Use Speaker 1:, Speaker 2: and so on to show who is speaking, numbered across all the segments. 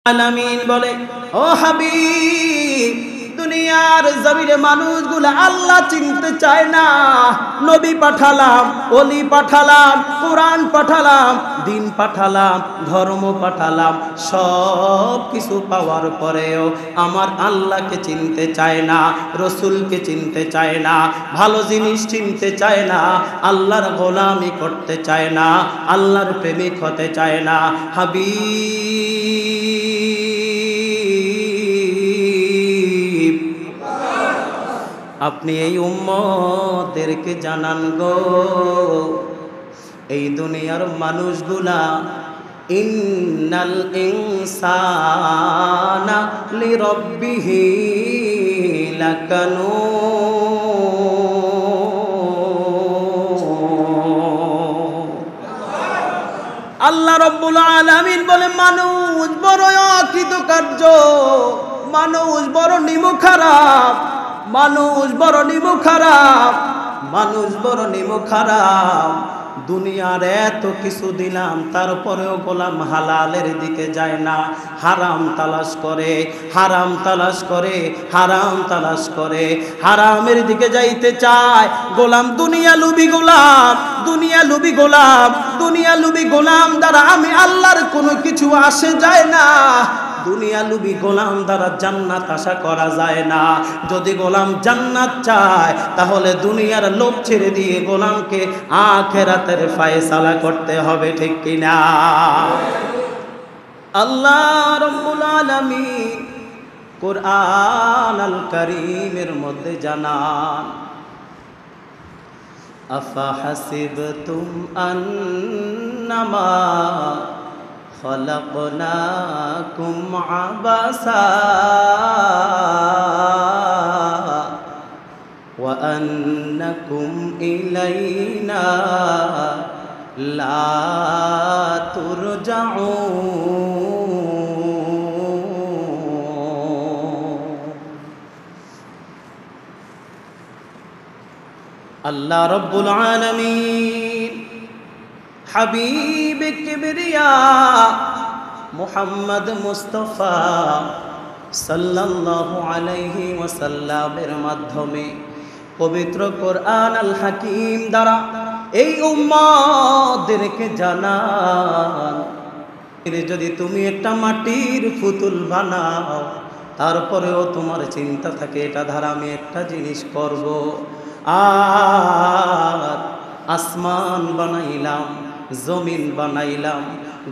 Speaker 1: আলামিন বলে, ও হাবিব, দুনিয়ার জমিনে মানুষগুলো আল্লাহ চিনতে চায় না। নবী পাঠালাম, ওলি পাঠালাম, কোরআন পাঠালাম, দিন পাঠালাম, ধর্ম পাঠালাম, সব কিছু পাওয়ার পরেও আমার আল্লাহকে চিনতে চায় না, রসুলকে চিনতে চায় না, ভালো জিনিস চিনতে চায় না, আল্লাহর গোলামি করতে চায় না, আল্লাহর প্রেমিক হতে চায় না। হাবিব, আপনি এই উম্মতদেরকে জানান গো, এই দুনিয়ার মানুষগুলা ইন্নাল ইনসানা লিরাব্বিহি লাকানুন। আল্লাহ রাব্বুল আলামিন বলে, মানুষ বড় অকৃতকার্য, মানুষ বড় নিমুখ খারাপ, মানুষ বড় নিমুখ খারাপ, মানুষ বড় নিমুখ খারাপ। দুনিয়ার এত কিছু দিলাম, তারপরেও গোলাম হালালের দিকে যায় না, হারাম তালাশ করে, হারাম তালাশ করে, হারাম তালাশ করে, হারামের দিকে যাইতে চায়। গোলাম দুনিয়া লুবি গোলাম, দুনিয়া লুবি গোলাম, দুনিয়া লুবি গোলাম দ্বারা আমি আল্লাহর কোনো কিছু আসে যায় না। দুনিয়া লুবি গোলাম দ্বারা জান্নাত আশা করা যায় না। যদি গোলাম জান্নাত চায়, তাহলে দুনিয়ার লোভ ছেড়ে দিয়ে গোলামকে আখিরাতের ফয়সালা করতে হবে, ঠিক কিনা? আল্লাহ রাব্বুল আলামিন কুরআন আল কারীমের মধ্যে জানান, আফা হাসিবতুম আন্নামা খলাকনাকুম আবাসা ওয়া আন্নাকুম ইলাইনা লা তুরজাউন। আল্লাহ রাব্বুল আলামিন হাবিব কিবরিয়া মুহাম্মদ মুস্তাফা সাল্লাল্লাহু আলাইহি ওয়াসাল্লামের মাধ্যমে পবিত্র কোরআন আল হাকিম দ্বারা এই উম্মতদেরকে জানান, যদি তুমি একটা মাটির পুতুল বানাও, তারপরেও তোমার চিন্তা থাকে এটা দ্বারা আমি একটা জিনিস করব, আর আসমান বানাইলাম, জমিন বানাইলাম,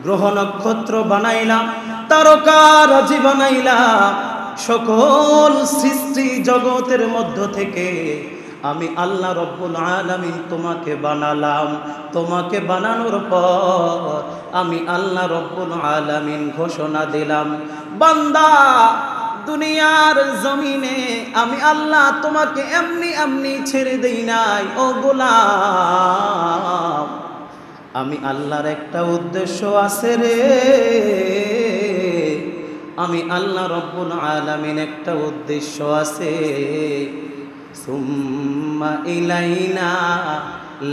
Speaker 1: গ্রহ নক্ষত্র বানাইলাম, তারকারাজি বানাইলাম, সকল সৃষ্টি জগতের মধ্য থেকে আমি আল্লাহ রব্বুল আলামিন তোমাকে বানালাম। তোমাকে বানানোর পর আমি আল্লাহ রব্বুল আলামিন ঘোষণা দিলাম, বান্দা, দুনিয়ার জমিনে আমি আল্লাহ তোমাকে এমনি এমনি ছেড়ে দেই নাই। ও গোলাম, আমি আল্লাহর একটা উদ্দেশ্য আছে রে, আমি আল্লাহ রব্বুল আলামিন একটা উদ্দেশ্য আছে। সুম্মা ইলাইনা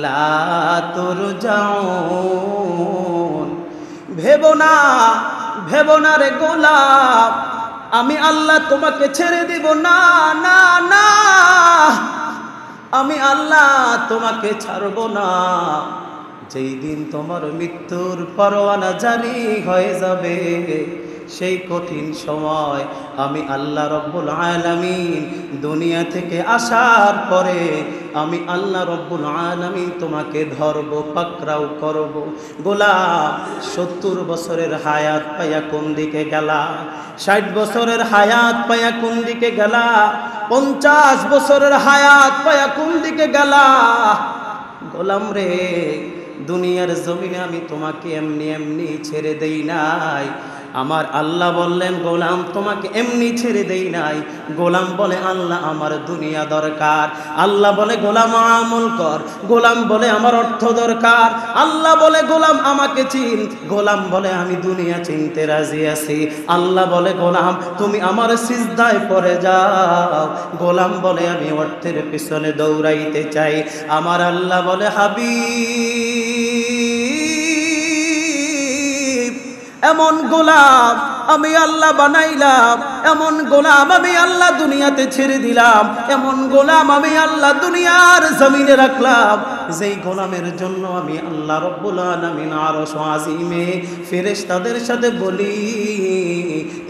Speaker 1: লা তুরজাউন। ভেবো না, ভেবো না রে গোলাম, আমি আল্লাহ তোমাকে ছেড়ে দিব না, না না, আমি আল্লাহ তোমাকে ছাড়ব না। যেই দিন তোমার মৃত্যুর পরোয়ানা জারি হয়ে যাবে, সেই কঠিন সময় আমি আল্লাহ রব্বুল আলামিন দুনিয়া থেকে আসার পরে আমি আল্লাহ রব্বুল আলামিন তোমাকে ধরব, পাকড়াও করব। গোলাম, 70 বছরের হায়াত পাইয়া কোন দিকে গেলা? 60 বছরের হায়াত পাইয়া কোন দিকে গেলা? 50 বছরের হায়াত পাইয়া কোন দিকে গেলা? গোলাম রে, দুনিয়ার জমিনে আমি তোমাকে এমনি এমনি ছেড়ে দেই নাই। আমার আল্লাহ বললেন, গোলাম তোমাকে এমনি ছেড়ে দেই নাই। গোলাম বলে, আল্লাহ আমার দুনিয়া দরকার। আল্লাহ বলে, গোলাম আমল কর। গোলাম বলে, আমার অর্থ দরকার। আল্লাহ বলে, গোলাম আমাকে চিন। গোলাম বলে, আমি দুনিয়া চিনতে রাজি আছি। আল্লাহ বলে, গোলাম তুমি আমার সিজদায় পড়ে যাও। গোলাম বলে, আমি অর্থের পিছনে দৌড়াইতে চাই। আমার আল্লাহ বলে, হাবিব, এমন গোলাম আমি আল্লাহ বানাইলাম, এমন গোলাম আমি আল্লাহ দুনিয়াতে ছেড়ে দিলাম, এমন গোলাম আমি আল্লাহ দুনিয়ার জমিনে রাখলাম, যেই গোলামের জন্য আমি আল্লাহ রব্বুল আলামিন আরশ আজিমে ফেরেশতাদের সাথে বলি,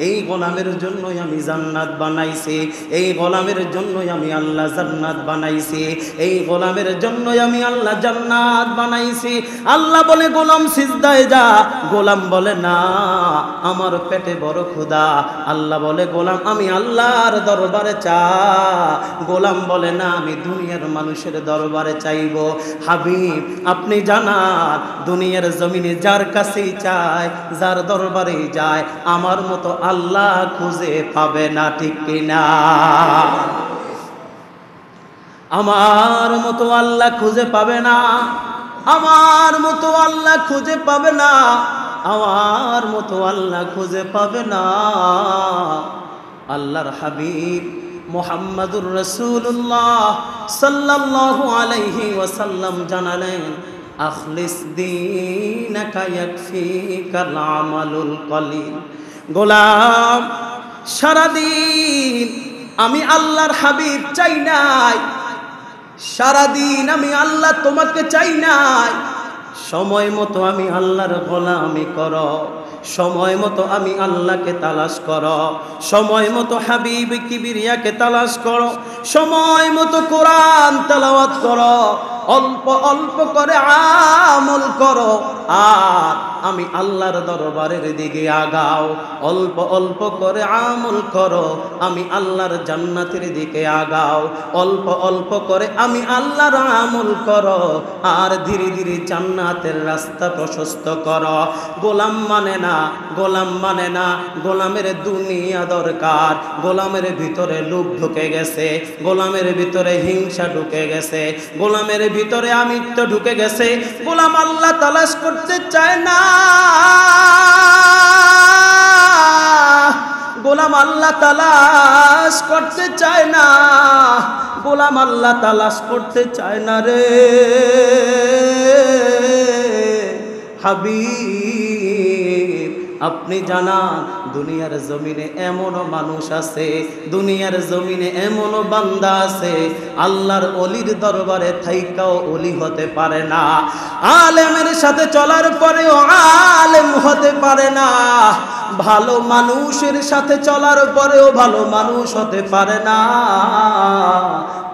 Speaker 1: এই গোলামের জন্যই আমি জান্নাত বানাইছি, এই গোলামের জন্যই আমি আল্লাহ জান্নাত বানাইছি, এই গোলামের জন্যই আমি আল্লাহ জান্নাত বানাইছি। আল্লাহ বলে গোলাম সিজদায় যা, গোলাম বলে না আমার পেটে বড় ক্ষুধা। আল্লাহ বলে গোলাম আমি আল্লাহর দরবারে চা, গোলাম বলে না আমি দুনিয়ার মানুষের দরবারে চাইব। হাবিব আপনি জানান দুনিয়ার জমিনে যার কাছেই চায়, যার দরবারেই যায়, আমার মতো আল্লাহ খুঁজে পাবে না, ঠিক কিনা? আমার মতো আল্লাহ খুঁজে পাবে না, আমার মতো আল্লাহ খুঁজে পাবে না, আমার মতো আল্লাহ খুঁজে পাবে না। আল্লাহর হাবিব মুহাম্মাদুর রাসূলুল্লাহ সাল্লাল্লাহু আলাইহি ওয়াসাল্লাম জানালেন, আখলিস দীনাকা ইয়াকফিকাল আমালুল কলিল। গোলাম সারাদিন আমি আল্লাহর হাবিব চাই নাই, সারাদিন আমি আল্লাহ তোমাকে চাই নাই, সময় মতো আমি আল্লাহর গোলামি করো, সময় মতো আমি আল্লাহকে তালাশ করো, সময় মতো হাবিব কিবরিয়াকে তালাশ করো, সময় মতো কোরআন তেলাওয়াত করো, অল্প অল্প করে আমল করো, আর আমি আল্লাহর দরবারের দিকে আগাও। অল্প অল্প করে আমল করো, আমি আল্লাহর জান্নাতের দিকে আগাও। অল্প অল্প করে আমি আল্লাহর আমল করো, আর ধীরে ধীরে জান্নাতের রাস্তা প্রশস্ত করো। গোলাম মানে না, গোলাম মানে না, গোলামের দুনিয়া দরকার। গোলামের ভিতরে লোভ ঢুকে গেছে, গোলামের ভিতরে হিংসা ঢুকে গেছে, গোলামের ভিতরে আমিত্ব ঢুকে গেছে। গোলাম আল্লাহ তালাশ করতে চায় না, গোলাম আল্লাহ তালাশ করতে চায় না, গোলাম আল্লাহ তালাশ করতে চায় না রে হাবিব। আপনি জানান দুনিয়ার জমিনে এমনও মানুষ আছে, দুনিয়ার জমিনে এমনও বান্দা আছে আল্লাহর অলির দরবারে থাইকাও অলি হতে পারে না, আলেমের সাথে চলার পরেও আলেম হতে পারে না, ভালো মানুষের সাথে চলার পরেও ভালো মানুষ হতে পারে না।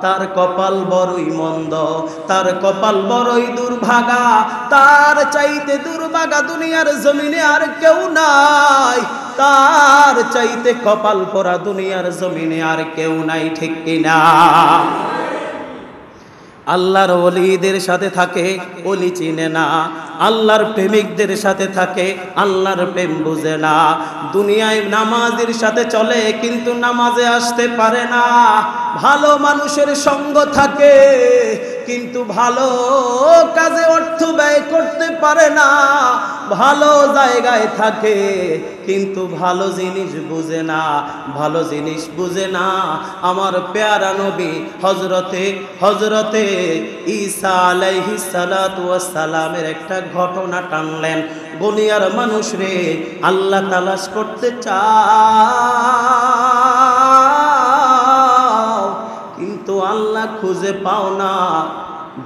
Speaker 1: তার কপাল বড়ই মন্দ, তার কপাল বড়ই দুর্ভাগা, তার চাইতে দুর্ভাগা দুনিয়ার জমিনে আর কেউ নাই, তার চাইতে কপাল পোড়া দুনিয়ার জমিনে আর কেউ নাই, ঠিক কিনা? আল্লাহর ওলিদের সাথে থাকে, ওলি চিনে না, আল্লাহর প্রেমিকদের সাথে থাকে, আল্লাহর প্রেম বুঝে না। দুনিয়ায় নামাজের সাথে চলে কিন্তু নামাজে আসতে পারে না, ভালো মানুষের সঙ্গ থাকে কিন্তু ভালো কাজে অর্থ ব্যয় করতে পারে না, ভালো জায়গায় থাকে কিন্তু ভালো জিনিস বুঝে না, ভালো জিনিস বুঝে না। আমার প্যারা নবী হজরতে ঈসা আলাইহিস সালাতু ওয়াস সালামের একটা ঘটনা টানলেন। দুনিয়ার মানুষ রে আল্লাহ তালাশ করতে চাও কিন্তু আল্লাহ খুঁজে পাও না।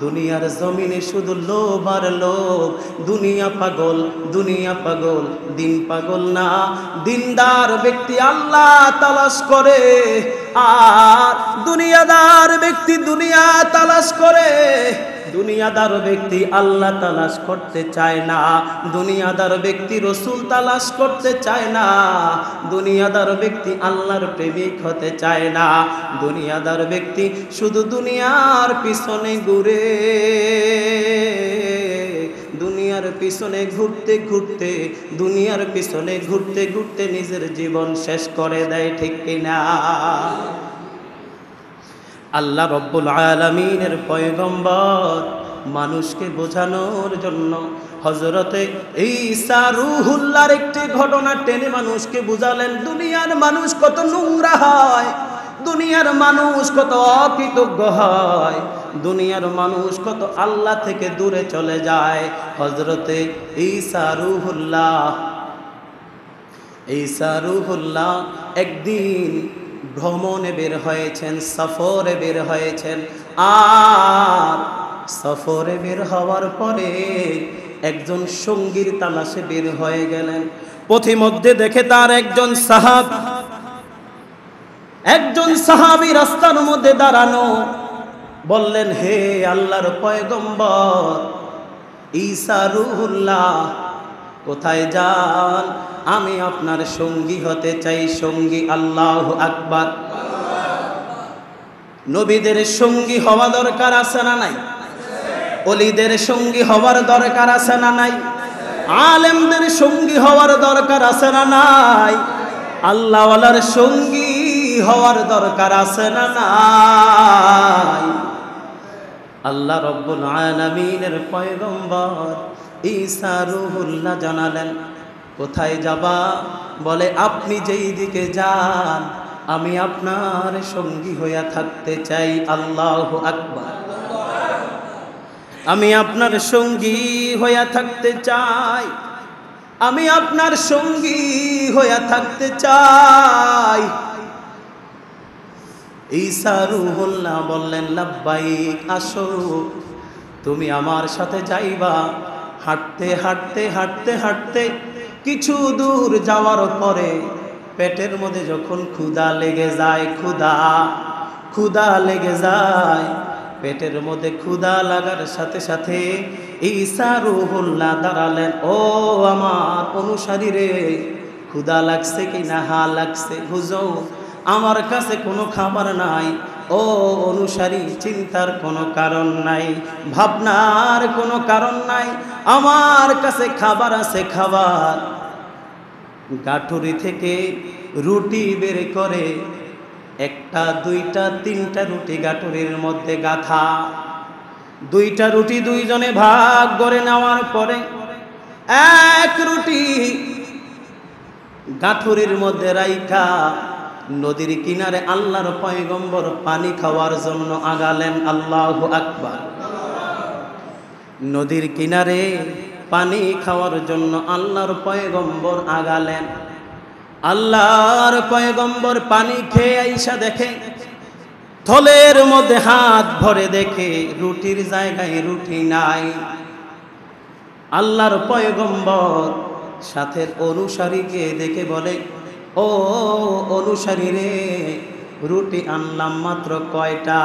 Speaker 1: দুনিয়ার জমিনে শুধু লোভ আর লোভ, দুনিয়া পাগল, দুনিয়া পাগল, দিন পাগল না। দিনদার ব্যক্তি আল্লাহ তালাশ করে, আর দুনিয়াদার ব্যক্তি দুনিয়া তালাশ করে। দুনিয়াদার ব্যক্তি আল্লাহ তালাশ করতে চায় না, দুনিয়াদার ব্যক্তি রসুল তালাশ করতে চায় না, দুনিয়াদার ব্যক্তি আল্লাহর প্রেমিক হতে চায় না। দুনিয়াদার ব্যক্তি শুধু দুনিয়ার পিছনে ঘুরে, দুনিয়ার পিছনে ঘুরতে ঘুরতে, দুনিয়ার পিছনে ঘুরতে ঘুরতে নিজের জীবন শেষ করে দেয়, ঠিক কিনা? আল্লাহ রব্বুল আলামিনের পয়গম্বর মানুষকে বোঝানোর জন্য হযরতে ঈসা রূহুল্লাহর একটি ঘটনা টেনে মানুষকে বুঝালেন। দুনিয়ার মানুষ কত নোংরা হয়, দুনিয়ার মানুষ কত অকৃতজ্ঞ হয়, দুনিয়ার মানুষ কত আল্লাহ থেকে দূরে চলে যায়। হযরতে ঈসা রূহুল্লাহ ঈসা রূহুল্লাহ একদিন ভ্রমণে বের হয়েছেন, সফরে বের হয়েছেন। আর সফরে বের হওয়ার পরে একজন সঙ্গীর তালাশে বের হয়ে গেলেন। পথিমধ্যে দেখে তার একজন সাহাবী রাস্তার মধ্যে দাঁড়ানো। বললেন, হে আল্লাহর পয়গম্বর ঈসা রূহুল্লাহ, কোথায় যান? আমি আপনার সঙ্গী হতে চাই, সঙ্গী। আল্লাহু আকবার। নবীদের সঙ্গী হওয়া দরকার আছে না নাই? ওলিদের সঙ্গী হওয়ার দরকার আছে না নাই? আলেমদের সঙ্গী হওয়ার দরকার আছে না নাই? আল্লাহওয়ালার সঙ্গী হওয়ার দরকার আছে না নাই? আল্লাহ রব্বুল আলামিনের পয়গম্বর ঈসা রূহুল্লাহ জানালেন, কোথায় যাবা? বলে, আপনি যেই দিকে যান আমি আপনার সঙ্গী হইয়া থাকতে চাই। আল্লাহু আকবার। আমি আপনার সঙ্গী হইয়া থাকতে চাই, আমি আপনার সঙ্গী হইয়া থাকতে চাই। ঈসা রূহুল্লাহ বললেন, লাব্বাইক, আসো, তুমি আমার সাথে যাইবা। হাঁটতে হাঁটতে হাঁটতে হাঁটতে কিছু দূর যাওয়ার পরে পেটের মধ্যে যখন ক্ষুধা লেগে যায়, ক্ষুধা লেগে যায়, পেটের মধ্যে ক্ষুধা লাগার সাথে সাথে ঈসা রূহুল্লাহ দাঁড়ালেন। ও আমার অনুসারী রে, ক্ষুধা লাগছে কি না? হা লাগছে। হুজুর, আমার কাছে কোনো খাবার নাই। ও অনুসারী, চিন্তার কোনো কারণ নাই, ভাবনার কোনো কারণ নাই, আমার কাছে খাবার আছে, খাবার। গাঠুরি থেকে রুটি বের করে একটা, দুইটা, তিনটা রুটি গাঠুরির মধ্যে গাঁথা। দুইটা রুটি দুইজনে ভাগ করে নেওয়ার পরে এক রুটি গাঠুরির মধ্যে রাইখা নদীর কিনারে আল্লাহর পয়গম্বর পানি খাওয়ার জন্য আগালেন। আল্লাহু আকবার। নদীর কিনারে পানি খাওয়ার জন্য আল্লাহর পয়গম্বর আগালেন। আল্লাহর পয়গম্বর পানি খেয়ে আইসা দেখে, থলের মধ্যে হাত ভরে দেখে রুটির জায়গায় রুটি নাই। আল্লাহর পয়গম্বর সাথের অনুসারীকে দেখে বলে, ও অনুসারী রে, রুটি আনলাম মাত্র কয়টা?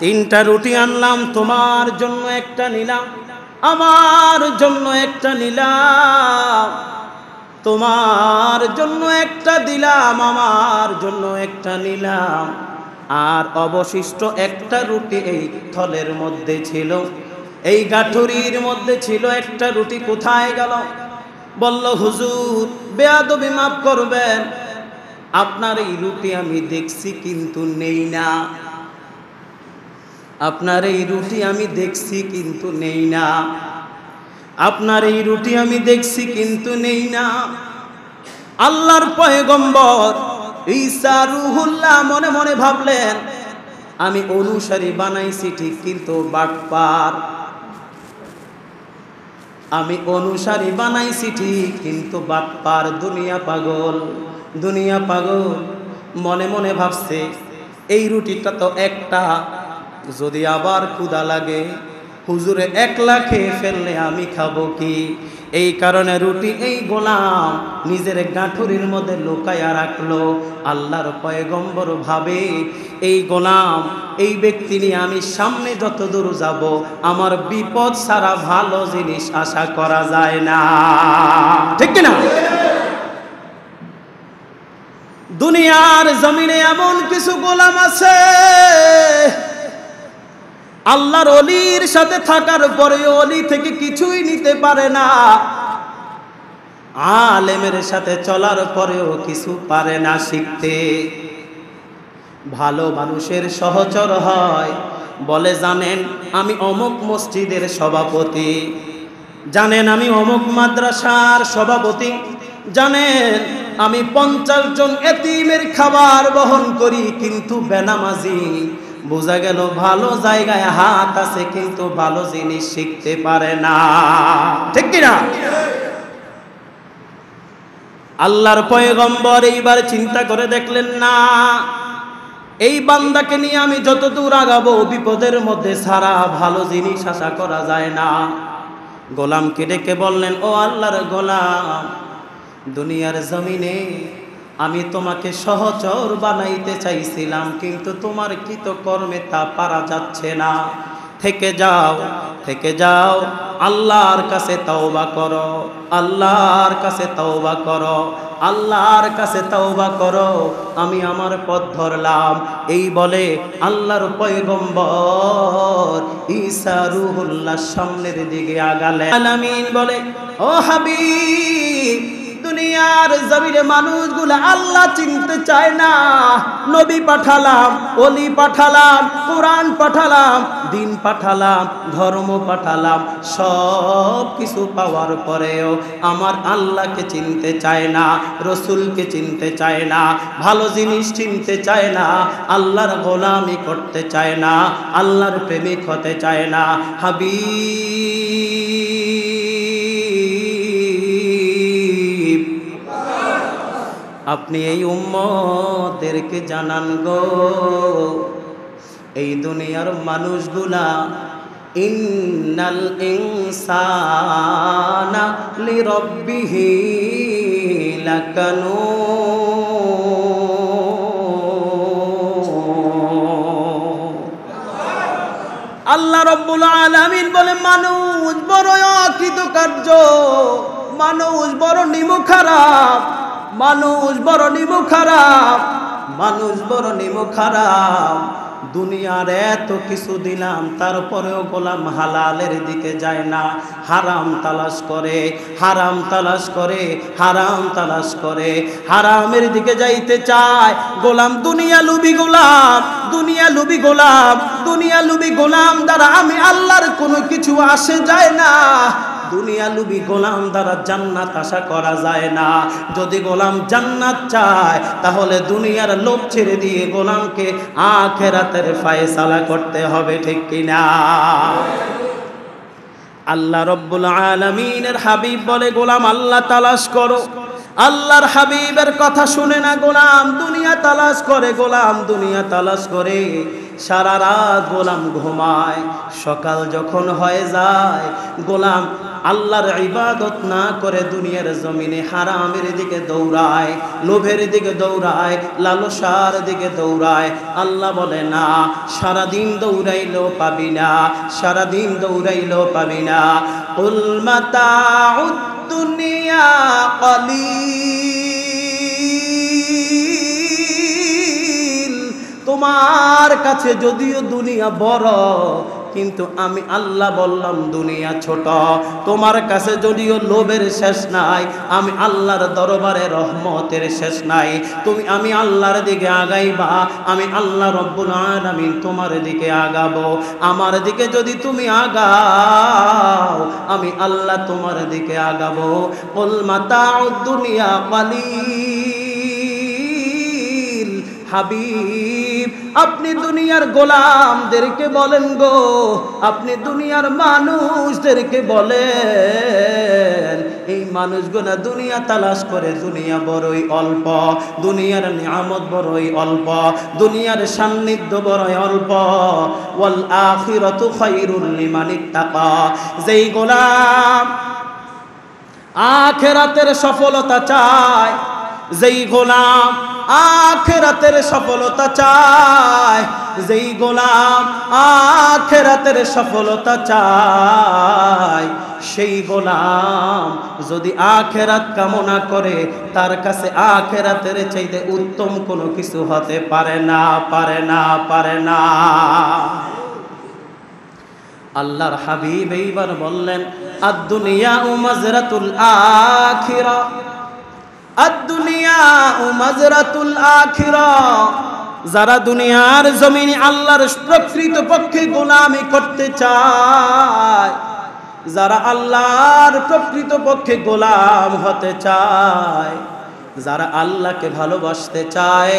Speaker 1: তিনটা রুটি আনলাম, তোমার জন্য একটা নিলাম, আমার জন্য একটা নিলাম, তোমার জন্য একটা দিলাম, আমার জন্য একটা নিলাম, আর অবশিষ্ট একটা রুটি এই থলের মধ্যে ছিল, এই গাঠুরির মধ্যে ছিল। একটা রুটি কোথায় গেল? বলল, হুজুর, বেয়াদবি মাফ করবেন, আপনার এই রুটি আমি দেখছি কিন্তু নেই না, আপনার এই রুটি আমি দেখছি কিন্তু নেই না, আপনার এই রুটি আমি দেখছি কিন্তু নেই না। আল্লাহর পয়গম্বর ঈসা রূহুল্লাহ মনে মনে ভাবলেন, আমি অনুসারী বানাইছি ঠিক, কিন্তু বাটপার। আমি অনুসারী বানাইছি ঠিক, কিন্তু বাটপার। দুনিয়া পাগল, দুনিয়া পাগল। মনে মনে ভাবছে, এই রুটিটা তো একটা, যদি আবার ক্ষুধা লাগে হুজুরে একলা খেয়ে ফেললে আমি খাবো কি? এই কারণে রুটি এই গোলাম নিজের গাঁঠুরির মধ্যে লুকায়া রাখলো। আল্লাহর পয়গম্বর ভাবে, এই গোলাম, এই ব্যক্তি নিয়ে আমি সামনে যত দূর যাব আমার বিপদ ছাড়া ভালো জিনিস আশা করা যায় না, ঠিক কিনা? দুনিয়ার জমিনে এমন কিছু গোলাম আছে আল্লাহর ওলির সাথে থাকার পরে ওলি থেকে কিছুই নিতে পারে না, আলেমের সাথে চলার পরেও কিছু পারে না শিখতে। ভালো মানুষের সহচর হয়, বলে, জানেন আমি অমুক মসজিদের সভাপতি, জানেন আমি অমুক মাদ্রাসার সভাপতি, জানেন আমি 50 জন এতিমের খাবার বহন করি, কিন্তু বেনামাজি। বোঝা গেল ভালো জায়গায় হাত আছে কিন্তু ভালো জিনিস শিখতে পারে না, ঠিক কিনা? আল্লাহর পয়গম্বর এইবার চিন্তা করে দেখলেন, না, এই বান্দাকে নিয়ে আমি যত দূর আগাবো বিপদের মধ্যে ছাড়া ভালো জিনিস আশা করা যায় না। গোলামকে ডেকে বললেন, ও আল্লাহর গোলাম, দুনিয়ার জমিনে আমি তোমাকে সহচর বানাইতে চাইছিলাম, কিন্তু তোমার কৃতকর্মে তা পারা যাচ্ছে না। থেকে যাও, থেকে যাও, আল্লাহর কাছে তওবা করো, আল্লাহর কাছে তওবা করো, আল্লাহর কাছে তওবা করো, আমি আমার পথ ধরলাম। এই বলে আল্লাহর পয়গম্বর ঈসা রূহুল্লাহ সামনের দিকে আগালেন। আলামিন বলে, ও হাবিব, দুনিয়ার জমিনে মানুষগুলো আল্লাহ চিনতে চায় না। নবী পাঠালাম, ওলি পাঠালাম, কোরআন পাঠালাম, দিন পাঠালাম, ধর্ম পাঠালাম, সব কিছু পাওয়ার পরেও আমার আল্লাহকে চিনতে চায় না, রসুলকে চিনতে চায় না, ভালো জিনিস চিনতে চায় না, আল্লাহর গোলামি করতে চায় না, আল্লাহর প্রেমিক হতে চায় না। হাবিব, আপনি এই উম্মতদেরকে জানান গো, এই দুনিয়ার মানুষগুলা ইন্নাল ইনসানা লিরাব্বিহি লাকানুন। আল্লাহ রাব্বুল আলামিন বলে, মানুষ বড় অকৃতকার্য, মানুষ বড় নিমুখ খারাপ, মানুষ বড় নিমুখ খারাপ, মানুষ বড় নিমুখ খারাপ। দুনিয়ার এত কিছু দিলাম, তারপরেও গোলাম হালালের দিকে যায় না, হারাম তালাশ করে, হারাম তালাশ করে, হারাম তালাশ করে, হারামের দিকে যাইতে চায়। গোলাম দুনিয়া লুবি গোলাম, দুনিয়া লুবি গোলাম, দুনিয়া লুবি গোলাম দ্বারা আমি আল্লাহর কোনো কিছু আসে যায় না। দুনিয়া লুবি গোলাম দ্বারা জান্নাত আশা করা যায় না। যদি গোলাম জান্নাত চায় তাহলে দুনিয়ার লোভ ছেড়ে দিয়ে গোলামকে আখিরাতের ফয়সালা করতে হবে, ঠিক কিনা? আল্লাহ রব্বুল আলামিনের হাবিব বলে, গোলাম আল্লাহ তালাশ করো। আল্লাহর হাবিবের কথা শুনে না গোলাম দুনিয়া তালাশ করে, গোলাম দুনিয়া তালাশ করে। সারা রাত গোলাম ঘুমায়, সকাল যখন হয়ে যায় গোলাম আল্লাহর ইবাদত না করে দুনিয়ার জমিনে হারামের দিকে দৌড়ায়, লোভের দিকে দৌড়ায়, লালসার দিকে দৌড়ায়। আল্লাহ বলে, না, সারাদিন দৌড়াইলেও পাবি না, সারাদিন দৌড়াইলেও পাবি না। কুল মাতাউদ দুনিয়া কলিল, তোমার কাছে যদিও দুনিয়া বড়, কিন্তু আমি আল্লাহ বললাম দুনিয়া ছোট। তোমার কাছে যদিও লোভের শেষ নাই, আমি আল্লাহর দরবারে রহমতের শেষ নাই। আমি আল্লাহর দিকে আগাইবা, আমি আল্লাহ রব্বুল আলামিন তোমার দিকে আগাবো। আমার দিকে যদি তুমি আগাও, আমি আল্লাহ তোমার দিকে আগাবো। কুল মাতাউদ দুনিয়া কলিল। হাবিব, আপনি দুনিয়ার গোলামদেরকে বলেন গো, আপনি দুনিয়ার মানুষদেরকে বলেন, এই মানুষগুলা দুনিয়া তালাশ করে, দুনিয়া বড়ই অল্প, দুনিয়ার নিয়ামত বড়ই অল্প, দুনিয়ার সান্নিধ্য বড়ই অল্প। ওয়াল আখিরাতু খায়রুল লিমান ইত্তাকা। যেই গোলাম আখিরাতের সফলতা চায়, যেই গোলাম আখিরাতের সফলতা চায়, যেই গোলাম আখিরাতের সফলতা চায়, সেই গোলাম যদি আখিরাত কামনা করে, তার কাছে আখিরাতের চাইতে উত্তম কোনো কিছু হতে পারে না, পারে না, পারে না। আল্লাহর হাবিব এইবার বললেন, আদ-দুনিয়া মাজরাতুল আখিরা, আদ-দুনিয়া মাজরাতুল আখিরা। যারা দুনিয়ার জমিনে আল্লাহর প্রকৃত পক্ষে গোলামি করতে চায়, যারা আল্লাহর প্রকৃত পক্ষে গোলাম হতে চায়, যারা আল্লাহকে ভালোবাসতে চায়,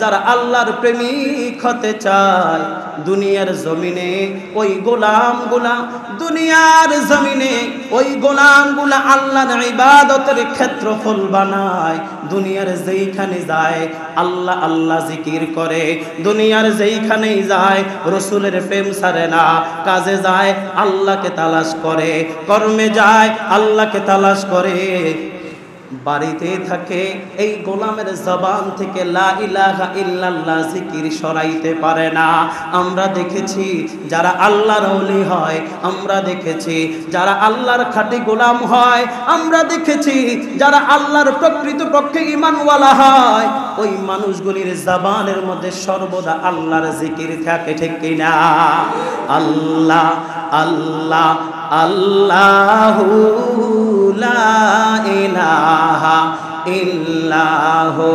Speaker 1: যারা আল্লাহর প্রেমিক হতে চায়, দুনিয়ার জমিনে ওই গোলামগুলা, দুনিয়ার জমিনে ওই গোলামগুলা আল্লাহর ইবাদতের ক্ষেত্রফল বানায়। দুনিয়ার যেইখানে যায় আল্লাহ আল্লাহ জিকির করে, দুনিয়ার যেইখানেই যায় রসুলের প্রেম ছাড়ে না, কাজে যায় আল্লাহকে তালাশ করে, কর্মে যায় আল্লাহকে তালাশ করে, বাড়িতে থাকে এই গোলামের জবান থেকে লা ইলাহা ইল্লাল্লাহ জিকির সরাইতে পারে না। আমরা দেখেছি যারা আল্লাহর ওলি হয়, আমরা দেখেছি যারা আল্লাহর খাঁটি গোলাম হয়, আমরা দেখেছি যারা আল্লাহর প্রকৃতপক্ষে ঈমানওয়ালা হয়, ওই মানুষগুলির জবানের মধ্যে সর্বদা আল্লাহর জিকির থাকে, ঠিক কিনা? আল্লাহ আল্লাহ আল্লাহু লা ইলাহা ইল্লাহু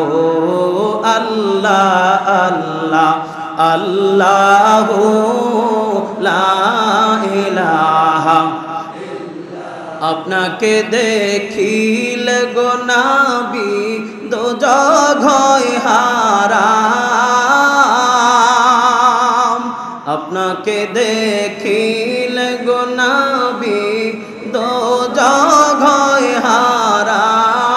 Speaker 1: আল্লাহ আল্লাহ আল্লাহু লা ইলাহা। আপনাকে দেখিলে গো নবী দোজখ হয় হারাম, আপনাকে দেখিলে গো নবী দোজখ হয় হারাম।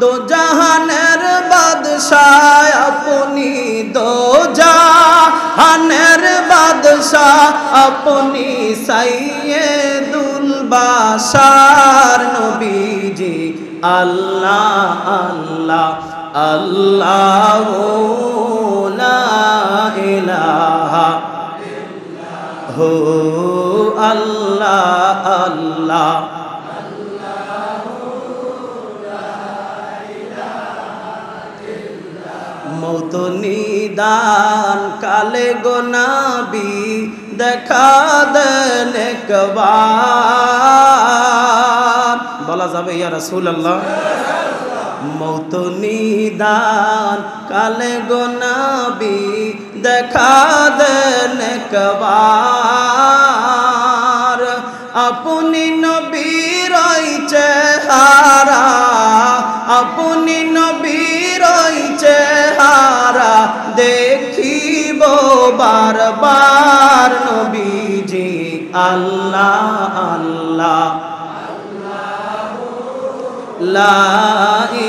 Speaker 1: দো জাহানের বাদশাহ আপনি, দো জাহানের বাদশাহ আপনি, সাইয়্যিদুল বাশার নবীজি। আল্লাহ আল্লাহ আল্লাহু লা ইলাহা হো আল্লাহ আল্লাহ। মৌত নিদান কালে গো নবী দেখা দেন একবার, বলা যাবে ইয়া রাসূলুল্লাহ? মৌত নিদান কালে গো নবী দেখা দেন একবার, আপনি নবীর চেহারা, আপনি নবীর চেহারা দেখিব বারবার নবীজি। আল্লাহ আল্লাহ লা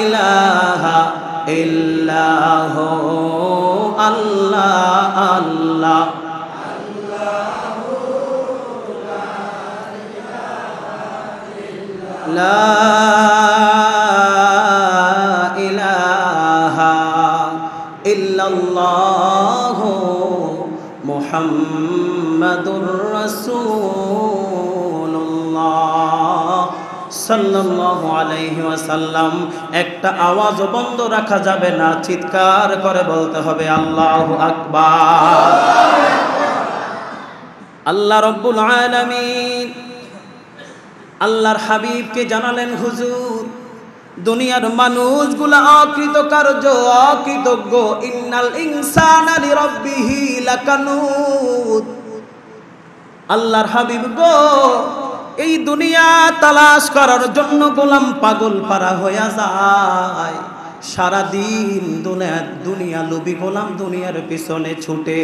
Speaker 1: ইলাহা ইল্লাহু আল্লাহ আল্লাহ লা ইলাহা ইল্লাল্লাহু মুহাম্মাদুর রাসূলুল্লাহ সাল্লাল্লাহু আলাইহি ওয়াসাল্লাম। একটা আওয়াজও বন্ধ রাখা যাবে না, চিৎকার করে বলতে হবে আল্লাহু আকবার। আল্লাহ রাব্বুল আলামিন আল্লাহর হাবিবকে জানালেন, হুজুর দুনিয়ার মানুষগুলা অকৃতকার্য, অকৃতজ্ঞ, ইন্নাল ইনসানা লিরাব্বিহি লাকানুত। আল্লাহর হাবিব গো, এই দুনিয়া তালাশ করার জন্য গোলাম পাগল পারা হয়ে যায়। সারাদিন দুনিয়া লোভী গোলাম দুনিয়ার পিছনে ছুটে।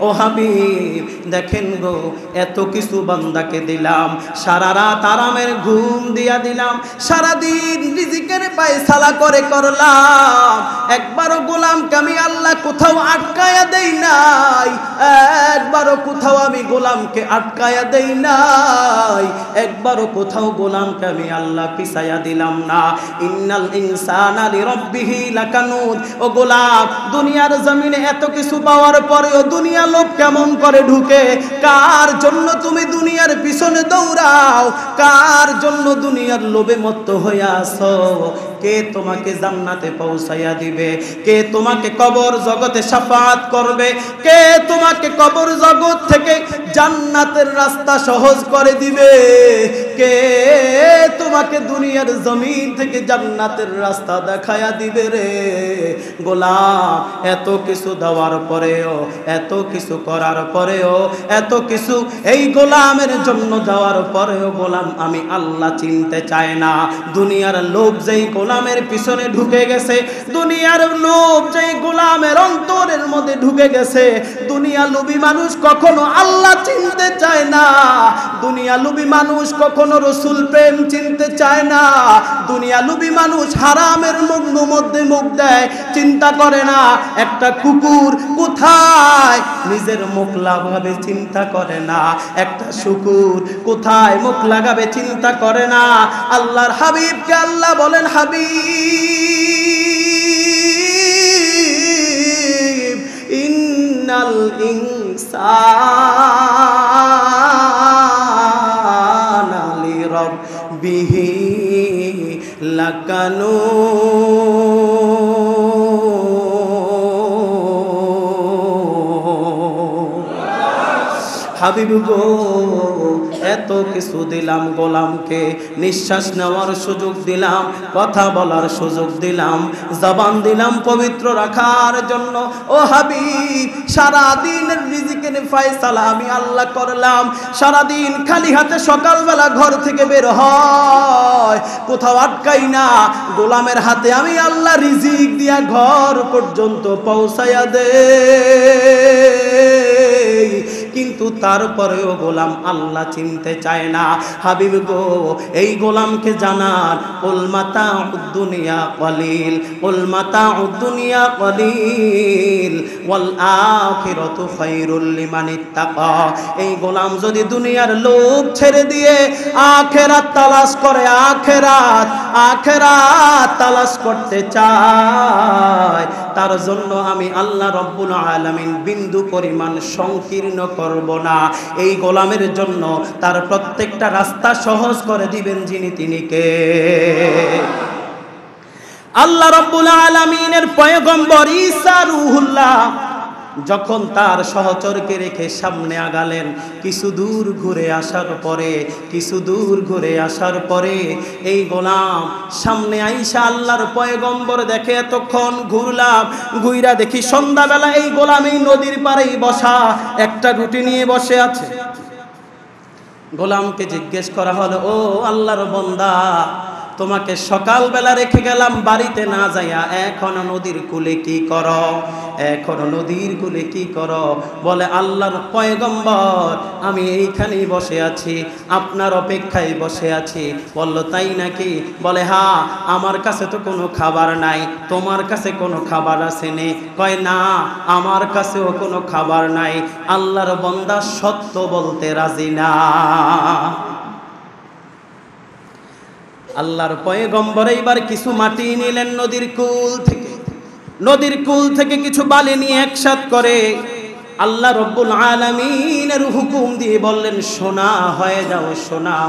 Speaker 1: ও হাবিব দেখেন গো, এত কিছু বান্দাকে দিলাম, সারা রাত আরামের ঘুম দিয়া দিলাম, সারাদিন রিজিকের পয়সালা করে করলাম, একবারও গোলামকে আমি আল্লাহ কোথাও আটকায়া দেই নাই, একবারও কোথাও আমি গোলামকে আটকায়া দেই নাই, একবারও কোথাও গোলামকে আমি আল্লাহ পিছায়া দিলাম না। ইন্নাল ইনসানা লিরাব্বিহি লাকানুত। ও গোলাম, দুনিয়ার জমিনে এত কিছু পাওয়ার পরেও দুনিয়া লোভ কেমন করে ঢুকে? কার জন্য তুমি দুনিয়ার পিছনে দৌড়াও? কার জন্য দুনিয়ার লোভে মত্ত হয়ে আসো? কে তোমাকে জান্নাতে পৌঁছাইয়া দিবে? কে তোমাকে কবর জগতে শাফাআত করবে? কে তোমাকে কবর জগৎ থেকে জান্নাতের রাস্তা সহজ করে দিবে? কে তোমাকে দুনিয়ার জমিন থেকে জান্নাতের রাস্তা দেখায়া দিবে রে? গোলাম, এত কিছু দেওয়ার পরেও, এত কিছু করার পরেও, এত কিছু এই গোলামের জন্য দেওয়ার পরেও গোলাম আমি আল্লাহ চিনতে চায় না। দুনিয়ার লোভ যেই গোলাম গোলামের পিছনে ঢুকে গেছে, দুনিয়ার লোভ যেই গোলামের অন্তরের মধ্যে ঢুকে গেছে, দুনিয়া লোভী মানুষ কখনো আল্লাহ চিনতে চায় না, দুনিয়া লোভী মানুষ কখনো রসুল প্রেম চিনতে চায় না, দুনিয়া লোভী মানুষ হারামের মধ্যে মুখ দেয়, চিন্তা করে না একটা কুকুর কোথায় নিজের মুখ লাগাবে চিন্তা করে না, একটা শুকুর কোথায় মুখ লাগাবে চিন্তা করে না। আল্লাহর হাবিবকে আল্লাহ বলেন, হাবিব ইন্নাল ইনসানা লিরাব্বিহি লাকানুন। হাবিব গো, এত কিছু দিলাম গোলামকে, নিঃশ্বাস নেওয়ার সুযোগ দিলাম, কথা বলার সুযোগ দিলাম, জবান দিলাম পবিত্র রাখার জন্য। ও হাবিব, সারা দিনের রিজিকের ফয়সালা আমি আল্লাহ করলাম, সারা দিন খালি হাতে সকালবেলা ঘর থেকে বের হয়, কোথাও আটকাই না, গোলামের হাতে আমি আল্লাহ রিজিক দিয়া ঘর পর্যন্ত পৌঁছায়া দে, কিন্তু তারপরেও গোলাম আল্লাহ চিনতে চায় না। হাবিব গো, এই গোলামকে জানার কুল মাতাউদ দুনিয়া কলিল, কুল মাতাউদ দুনিয়া কলিল ওয়াল আখিরাতু খায়রুল লিমান ইত্তাকা। এই গোলাম যদি দুনিয়ার লোভ ছেড়ে দিয়ে আখিরাত তালাশ করে, আখিরাত তালাশ করতে চায়, তার জন্য আমি আল্লাহ রব্বুল আলামিন বিন্দু পরিমাণ সংকীর্ণ করব না। এই গোলামের জন্য তার প্রত্যেকটা রাস্তা সহজ করে দিবেন যিনি, তিনি কে? আল্লাহ রব্বুল আলামিনের পয়গম্বর ঈসা রূহুল্লাহ যখন তার সহচরকে রেখে সামনে আগালেন, কিছু দূর ঘুরে আসার পরে এই গোলাম সামনে আইসা আল্লাহর পয়গম্বর দেখে, এতক্ষণ ঘুরলাম, ঘুইরা দেখি সন্ধ্যাবেলা এই গোলাম এই নদীর পাড়েই বসা, একটা রুটি নিয়ে বসে আছে। গোলামকে জিজ্ঞেস করা হলো, ও আল্লাহর বান্দা, তোমাকে সকালবেলা রেখে গেলাম বাড়িতে না যাইয়া, এখনো নদীর কূলে কি করো? বলে, আল্লাহর পয়গম্বর, আমি এইখানেই বসে আছি, আপনার অপেক্ষায় বসে আছি। বলল, তাই নাকি? বলে, হ্যাঁ, আমার কাছে তো কোনো খাবার নাই, তোমার কাছে কোনো খাবার আছে নে? কয়, না, আমার কাছেও কোনো খাবার নাই। আল্লাহর বান্দা সত্য বলতে রাজি না। আল্লাহর পয়গম্বর এইবার কিছু মাটি নিলেন নদীর কুল থেকে কিছু বালি নিয়ে একসাথ করে আল্লাহ রব্বুল আলামিনের হুকুম দিয়ে বললেন, সোনা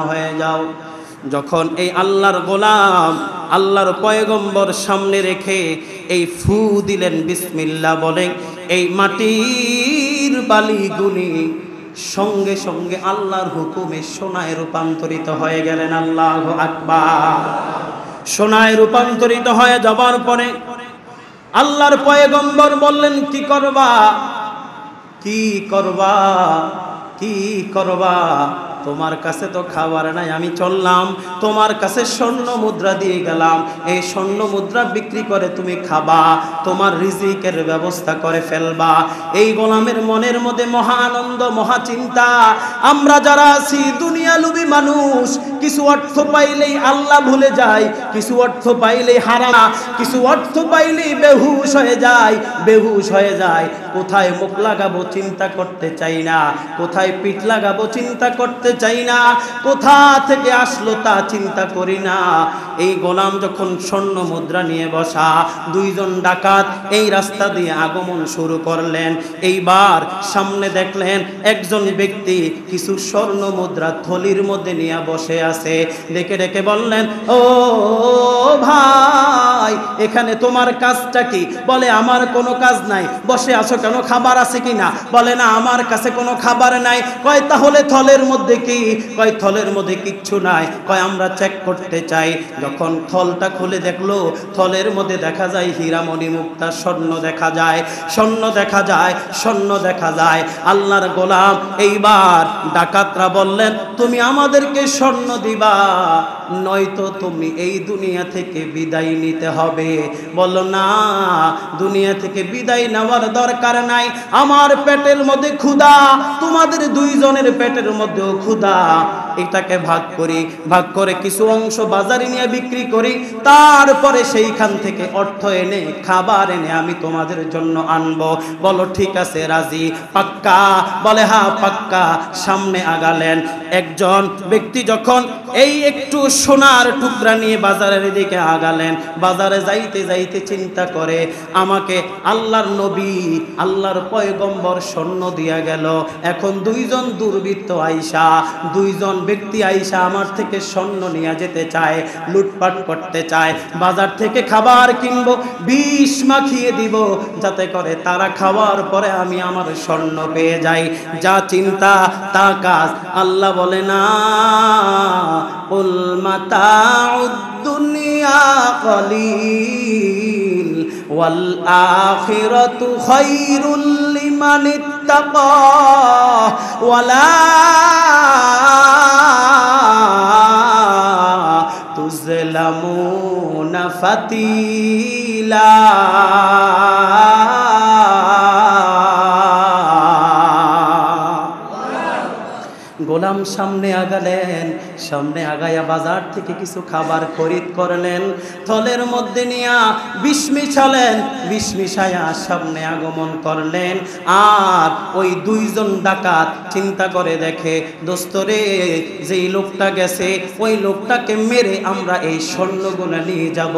Speaker 1: হয়ে যাও। যখন এই আল্লাহর গোলাম আল্লাহর পয়গম্বর সামনে রেখে এই ফু দিলেন, বিসমিল্লাহ বলে, এই মাটির বালিগুলি সঙ্গে সঙ্গে আল্লাহর হুকুমে সোনায় রূপান্তরিত হয়ে গেলেন। আল্লাহু আকবার। সোনায় রূপান্তরিত হয়ে যাবার পরে আল্লাহর পয়গম্বর বললেন, কি করবা? তোমার কাছে তো খাবার নাই, আমি চললাম, তোমার কাছে স্বর্ণ মুদ্রা দিয়ে গেলাম, এই স্বর্ণ মুদ্রা বিক্রি করে তুমি খাবা, তোমার রিজিকের ব্যবস্থা করে ফেলবা। এই গোলামের মনের মধ্যে মহা আনন্দ, মহা চিন্তা। আমরা যারা আছি দুনিয়া লোভী মানুষ, কিছু অর্থ পাইলেই আল্লাহ ভুলে যায়, কিছু অর্থ পাইলেই হারাম, কিছু অর্থ পাইলেই বেহুশ হয়ে যায়। কোথায় মুখ লাগাবো চিন্তা করতে চাই না, কোথায় পিঠ লাগাবো চিন্তা করতে চাই না, কোথা থেকে আসলো তা চিন্তা করি না। এই গোলাম যখন স্বর্ণ মুদ্রা নিয়ে বসা, দুইজন ডাকাত এই রাস্তা দিয়ে আগমন শুরু করলেন। এইবার সামনে দেখলেন একজন ব্যক্তি কিছু স্বর্ণ মুদ্রা থলির মধ্যে নিয়ে বসে আছে। ডেকে বললেন, ও ভাই, এখানে তোমার কাজটা কি? বলে, আমার কোনো কাজ নাই। বসে আছো কেন? খাবার আছে কিনা? বলে, না, আমার কাছে কোনো খাবার নাই। কয়, তাহলে থলের মধ্যে কি? কয়, থলের মধ্যে কিচ্ছু নাই। কয়, আমরা চেক করতে চাই। যখন থলটা খুলে দেখলো, থলের মধ্যে দেখা যায় হীরামণি মুক্তা, স্বর্ণ দেখা যায়। আল্লাহর গোলাম এইবার ডাকাতরা বললেন, তুমি আমাদেরকে স্বর্ণ দিবা, নয়তো তুমি এই দুনিয়া থেকে বিদায় নিতে হবে। বলো না, দুনিয়া থেকে বিদায় নেওয়ার দরকার নাই, আমার পেটের মধ্যে ক্ষুধা, তোমাদের দুইজনের পেটের মধ্যেও ক্ষুধা, এটাকে ভাগ করি, ভাগ করে কিছু অংশ বাজারে নিয়ে বিক্রি করি, তারপরে সেইখান থেকে অর্থ এনে খাবার এনে আমি তোমাদের জন্য আনবো। বলো ঠিক আছে, রাজি? পাক্কা? বলে হ্যাঁ পাক্কা। সামনে আগালেন। একজন ব্যক্তি যখন এই একটু সোনার টুকরা নিয়ে বাজারের দিকে আগালেন, বাজারে যাইতে যাইতে চিন্তা করে, আমাকে আল্লাহর নবী, আল্লাহর পয়গম্বর স্বর্ণ দিয়া গেল, এখন দুইজন দুর্বৃত্ত আইসা, দুইজন ব্যক্তি আইসা আমার থেকে স্বর্ণ নিয়ে যেতে চায়, লুটপাট করতে চায়, বাজার থেকে খাবার কিনবো, বিষ মাখিয়ে দিব যাতে করে তারা খাওয়ার পরে আমি আমার স্বর্ণ পেয়ে যাই। যা চিন্তা তা কাজ। আল্লাহ বলে না, কুল মাতাউদ দুনিয়া কলিল ওয়াল আখিরাতু খায়রুল লিমান ইত্তাকা ওয়ালা তুজলামুনা ফাতিলা। গোলাম সামনে আগালেন, সামনে আগায়া বাজার থেকে কিছু খাবার খরিদ করলেন, থলের মধ্যে নিয়া বিষ মিশালেন, বিষ মিশায়া সামনে আগমন করলেন। আর ওই দুইজন ডাকাত চিন্তা করে দেখে, দোস্তরে যেই লোকটা গেছে ওই লোকটাকে মেরে আমরা এই স্বর্ণগুলা নিয়ে যাব,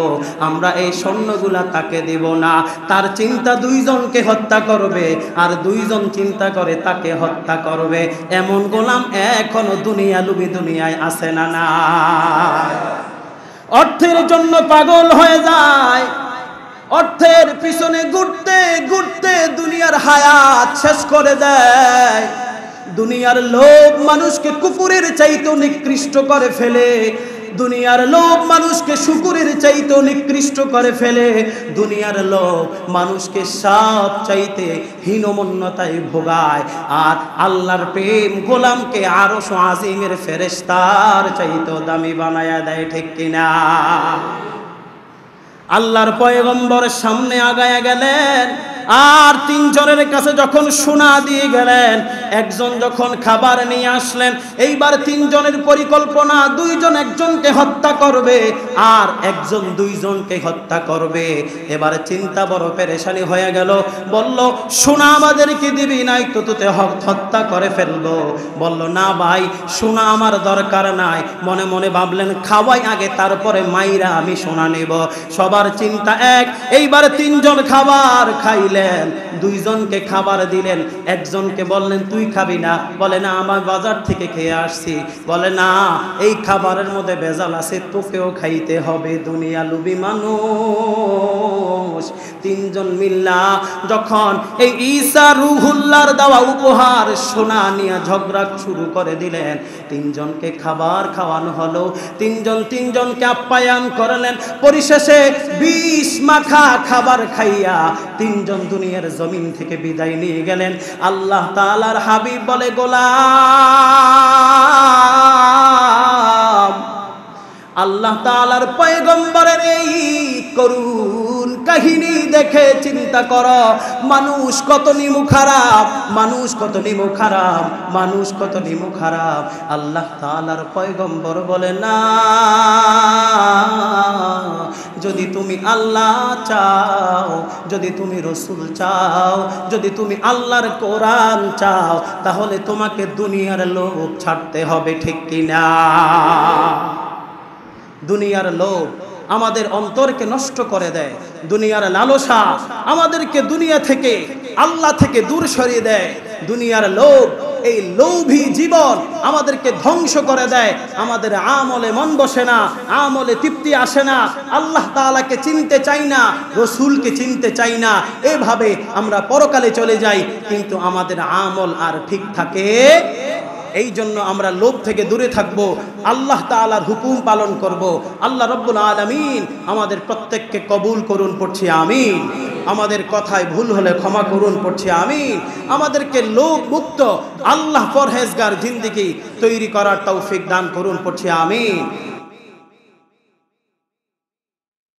Speaker 1: আমরা এই স্বর্ণগুলা তাকে দেব না। তার চিন্তা দুইজনকে হত্যা করবে, আর দুইজন চিন্তা করে তাকে হত্যা করবে। এমন গোলাম এখনো দুনিয়া লুবি দুনিয়ায় আছে না? না, অর্থের জন্য পাগল হয়ে যায়, অর্থের পিছনে ঘুরতে ঘুরতে দুনিয়ার হায়াত শেষ করে দেয়। দুনিয়ার লোভ মানুষকে কুকুরের চাইতে নিকৃষ্ট করে ফেলে, দুনিয়ার লোভ মানুষকে শুকুরের চাইতে নিকৃষ্ট করে ফেলে, দুনিয়ার লোভ মানুষকে সব চাইতে হীনমন্যতায় ভোগায়। আর আল্লাহর প্রেম গোলামকে আরশ আজিমের ফেরেশতার চাইতে দামি বানায়া দেয়, ঠিক কিনা? আল্লাহর পয়গম্বর সামনে আগায়া গেলেন, আর তিনজনের কাছে যখন সোনা দিয়ে গেলেন, একজন যখন খাবার নিয়ে আসলেন, এইবার তিনজনের পরিকল্পনা, দুইজন একজনকে হত্যা করবে আর একজন দুইজনকে হত্যা করবে। এবার চিন্তা বড় পেরেশানি হয়ে গেল। বলল, সোনা আমাদেরকে দিবি, নাই তো তোতে হত্যা করে ফেলবো। বলল, না ভাই, সোনা আমার দরকার নাই। মনে মনে ভাবলেন, খাওয়াই আগে, তারপরে মাইরা আমি সোনা নেব। সবার চিন্তা এক। এইবার তিনজন খাবার খাইলেন, দুইজনকে খাবার দিলেন, একজনকে বললেন তুই খাবি না, বলে না আমার বাজার থেকে খেয়ে আসছি, বলে না এই খাবারের মধ্যে ভেজাল আছে, তোকেও খাইতে হবে, দুনিয়া লুবি মানুষ। তিনজন মিল্লা যখন এই ঈসা রুহুল্লাহর দেওয়া উপহার সোনা নিয়ে ঝগড়া শুরু করে দিলেন, তিনজনকে খাবার খাওয়ানো হলো, তিনজনকে আপ্যায়ন করলেন, পরিশেষে বিষ মাখা খাবার খাইয়া তিনজন দুনিয়ার জমিন থেকে বিদায় নিয়ে গেলেন। আল্লাহ তাআলার হাবিব বলে, গোলাম, আল্লাহ তাআলার পয়গম্বরের এই করুণ কাহিনী দেখে চিন্তা করো, মানুষ কত নিমু খারাপ, মানুষ কত নিমু খারাপ, মানুষ কত নিমু খারাপ। আল্লাহ তাআলার পয়গম্বর বলে, না, যদি তুমি আল্লাহ চাও, যদি তুমি রসুল চাও, যদি তুমি আল্লাহর কোরআন চাও, তাহলে তোমাকে দুনিয়ার লোভ ছাড়তে হবে, ঠিক কিনা? দুনিয়ার লোভ আমাদের অন্তরকে নষ্ট করে দেয়, দুনিয়ার লালসা আমাদেরকে দুনিয়া থেকে, আল্লাহ থেকে দূর সরিয়ে দেয়। দুনিয়ার লোভ, এই লোভী জীবন আমাদেরকে ধ্বংস করে দেয়। আমাদের আমলে মন বসে না, আমলে তৃপ্তি আসে না, আল্লাহ তাআলাকে চিনতে চাই না, রসুলকে চিনতে চাই না, এভাবে আমরা পরকালে চলে যাই, কিন্তু আমাদের আমল আর ঠিক থাকে। এই জন্য আমরা লোভ থেকে দূরে থাকবো, আল্লাহ তাআলার হুকুম পালন করব। আল্লাহ রব্বুল আলামিন আমাদের প্রত্যেককে কবুল করুন, পড়ছি আমিন। আমাদের কথায় ভুল হলে ক্ষমা করুন, পড়ছি আমিন। আমাদেরকে লোভ মুক্ত আল্লাহ পরহেজগার জিন্দেগি তৈরি করার তৌফিক দান করুন, পড়ছি আমিন।